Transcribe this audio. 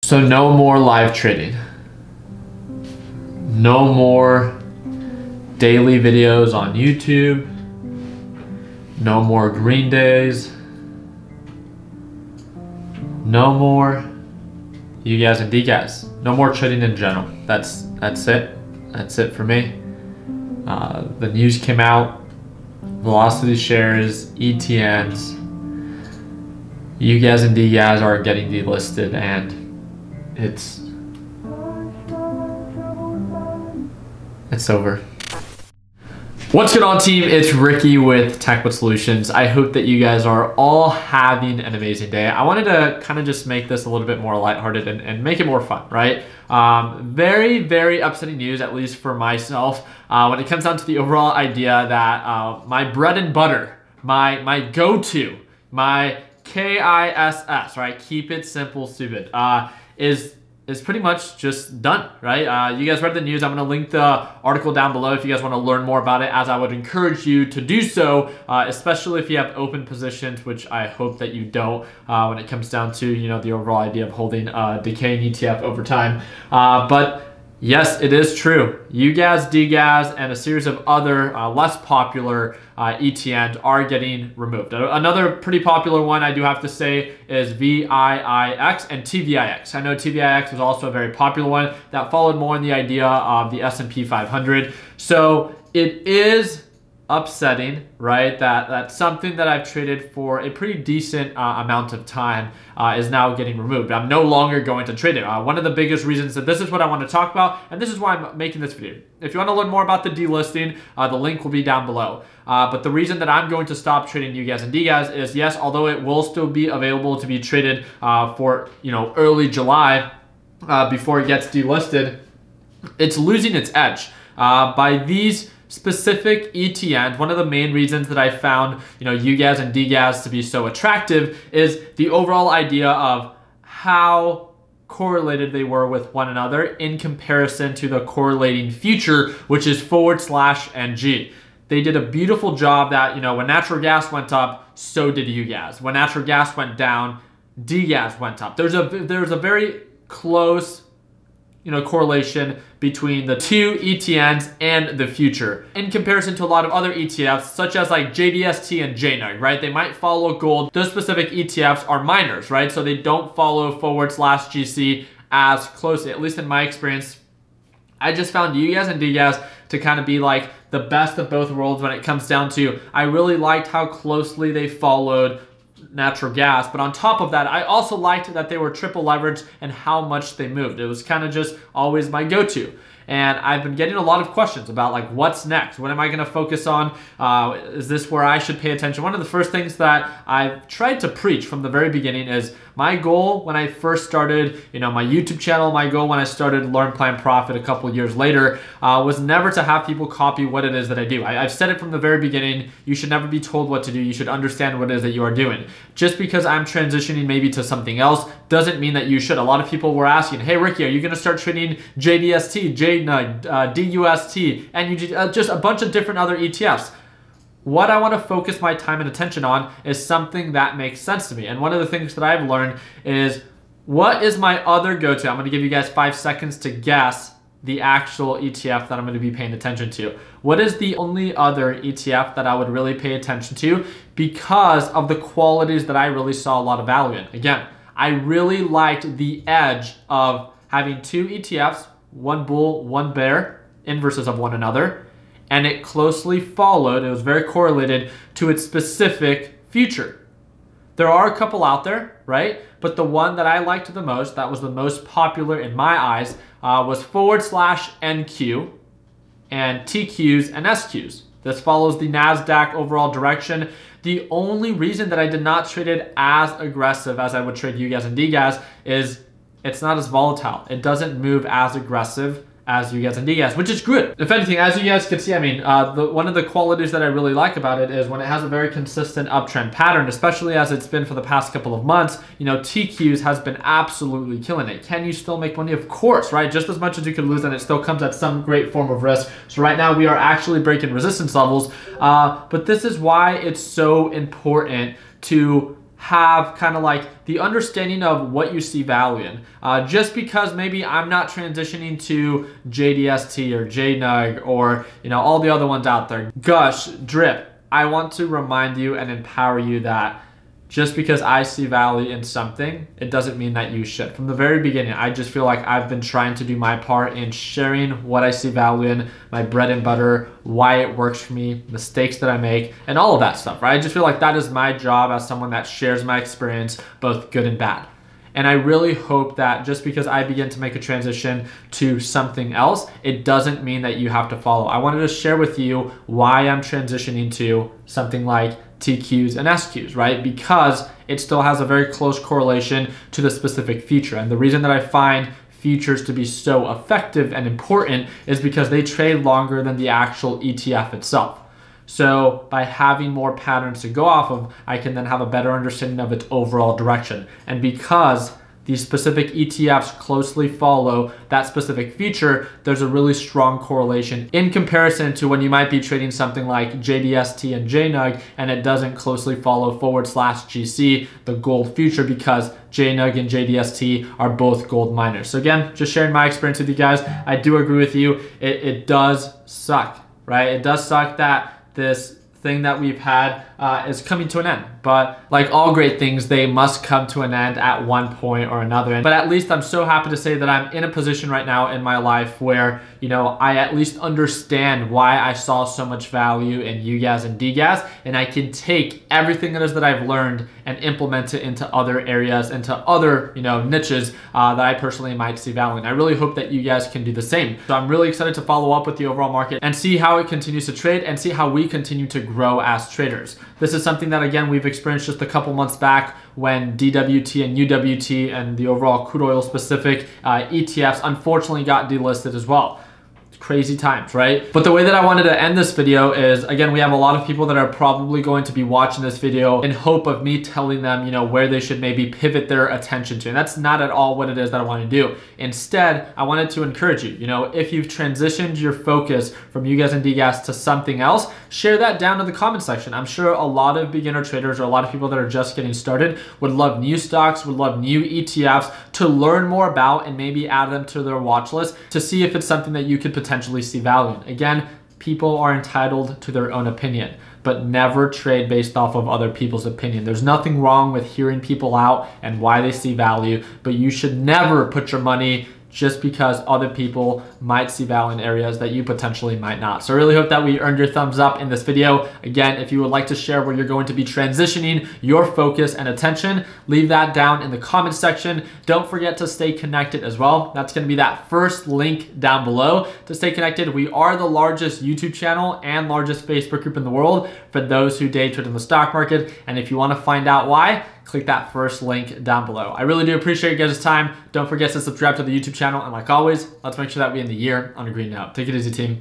So no more live trading. No more daily videos on YouTube. No more green days. No more Ugaz and Dgaz. No more trading in general. That's it. That's it for me. The news came out. Velocity shares, ETNs, Ugaz and Dgaz are getting delisted, and it's over. What's going on, team? It's Ricky with TechWhat Solutions. I hope that you guys are all having an amazing day. I wanted to kind of just make this a little bit more lighthearted and make it more fun, right? Very, very upsetting news, at least for myself, when it comes down to the overall idea that my bread and butter, my go-to, my KISS, right? Keep it simple, stupid, is pretty much just done, right? You guys read the news. I'm gonna link the article down below if you guys wanna learn more about it, as I would encourage you to do so, especially if you have open positions, which I hope that you don't when it comes down to, you know, the overall idea of holding a decaying ETF over time. But yes, it is true. Ugaz Dgaz and a series of other less popular ETNs are getting removed. Another pretty popular one, I do have to say, is VIIX and TVIX. I know TVIX was also a very popular one that followed more in the idea of the S&P 500. So it is upsetting, right? That something that I've traded for a pretty decent amount of time is now getting removed. I'm no longer going to trade it. One of the biggest reasons that this is what I want to talk about, and this is why I'm making this video. If you want to learn more about the delisting, the link will be down below. But the reason that I'm going to stop trading Ugaz and Dgaz is, yes, although it will still be available to be traded for, you know, early July before it gets delisted, it's losing its edge by these specific ETNs. One of the main reasons that I found, you know, Ugaz and Dgaz to be so attractive is the overall idea of how correlated they were with one another in comparison to the correlating future, which is /NG. They did a beautiful job that, you know, when natural gas went up, so did Ugaz. When natural gas went down, Dgaz went up. There's a very close, you know, correlation between the two ETNs and the future in comparison to a lot of other ETFs, such as like JDST and JNUG, right? They might follow gold. Those specific ETFs are minors, right? So they don't follow /GC as closely, at least in my experience. I just found Ugaz and Dgaz to kind of be like the best of both worlds when it comes down to, I really liked how closely they followed natural gas, but on top of that, I also liked that they were triple leveraged and how much they moved. It was kind of just always my go-to. And I've been getting a lot of questions about, like, what's next? What am I going to focus on? Is this where I should pay attention? One of the first things that I've tried to preach from the very beginning is my goal when I first started, you know, my YouTube channel, my goal when I started Learn, Plan, Profit a couple years later was never to have people copy what it is that I do. I've said it from the very beginning. You should never be told what to do. You should understand what it is that you are doing. Just because I'm transitioning maybe to something else doesn't mean that you should. A lot of people were asking, hey, Ricky, are you going to start trading JDST, JNUG, DUST, and just a bunch of different other ETFs? What I want to focus my time and attention on is something that makes sense to me. And one of the things that I've learned is, what is my other go-to? I'm going to give you guys 5 seconds to guess the actual ETF that I'm going to be paying attention to. What is the only other ETF that I would really pay attention to because of the qualities that I really saw a lot of value in? Again, I really liked the edge of having two ETFs, one bull, one bear, inverses of one another, and it closely followed, it was very correlated to its specific future. There are a couple out there, right? But the one that I liked the most, that was the most popular in my eyes, was /NQ and TQs and SQs. This follows the NASDAQ overall direction. The only reason that I did not trade it as aggressive as I would trade Ugaz and Dgaz is it's not as volatile. It doesn't move as aggressive as Ugaz and Dgaz, which is good. If anything, as you guys can see, I mean, one of the qualities that I really like about it is when it has a very consistent uptrend pattern, especially as it's been for the past couple of months, you know, TQs has been absolutely killing it. Can you still make money? Of course, right? Just as much as you could lose, and it still comes at some great form of risk. So right now we are actually breaking resistance levels, but this is why it's so important to have kind of like the understanding of what you see value in. Just because maybe I'm not transitioning to JDST or JNUG or all the other ones out there, Gush, Drip, I want to remind you and empower you that just because I see value in something, it doesn't mean that you should. From the very beginning, I just feel like I've been trying to do my part in sharing what I see value in, my bread and butter, why it works for me, mistakes that I make, and all of that stuff, right? I just feel like that is my job as someone that shares my experience, both good and bad. And I really hope that just because I begin to make a transition to something else, it doesn't mean that you have to follow. I wanted to share with you why I'm transitioning to something like TQs and SQs, right? Because it still has a very close correlation to the specific feature. And the reason that I find futures to be so effective and important is because they trade longer than the actual ETF itself. So by having more patterns to go off of, I can then have a better understanding of its overall direction. And because these specific ETFs closely follow that specific feature, there's a really strong correlation in comparison to when you might be trading something like JDST and JNUG and it doesn't closely follow /GC, the gold future, because JNUG and JDST are both gold miners. So again, just sharing my experience with you guys. I do agree with you. It does suck, right? It does suck that this thing that we've had is coming to an end. But like all great things, they must come to an end at one point or another. But at least I'm so happy to say that I'm in a position right now in my life where, I at least understand why I saw so much value in Ugaz and Dgaz, and I can take everything that I've learned and implement it into other areas, into other, niches that I personally might see value in. I really hope that you guys can do the same. So I'm really excited to follow up with the overall market and see how it continues to trade and see how we continue to grow as traders. This is something that, again, we've experienced just a couple months back when DWT and UWT and the overall crude oil specific ETFs unfortunately got delisted as well. Crazy times, right? But the way that I wanted to end this video is, again, we have a lot of people that are probably going to be watching this video in hope of me telling them, where they should maybe pivot their attention to. And that's not at all what it is that I want to do. Instead, I wanted to encourage you, if you've transitioned your focus from Ugaz and Dgaz to something else, share that down in the comment section. I'm sure a lot of beginner traders or a lot of people that are just getting started would love new stocks, would love new ETFs to learn more about and maybe add them to their watch list to see if it's something that you could potentially see value in. Again, people are entitled to their own opinion, but never trade based off of other people's opinion. There's nothing wrong with hearing people out and why they see value, but you should never put your money just because other people might see value in areas that you potentially might not. So I really hope that we earned your thumbs up in this video. Again, if you would like to share where you're going to be transitioning your focus and attention, leave that down in the comment section. Don't forget to stay connected as well. That's going to be that first link down below to stay connected. We are the largest YouTube channel and largest Facebook group in the world for those who day trade in the stock market. And if you want to find out why, click that first link down below. I really do appreciate you guys' time. Don't forget to subscribe to the YouTube channel. And like always, let's make sure that we end the year on a green note. Take it easy, team.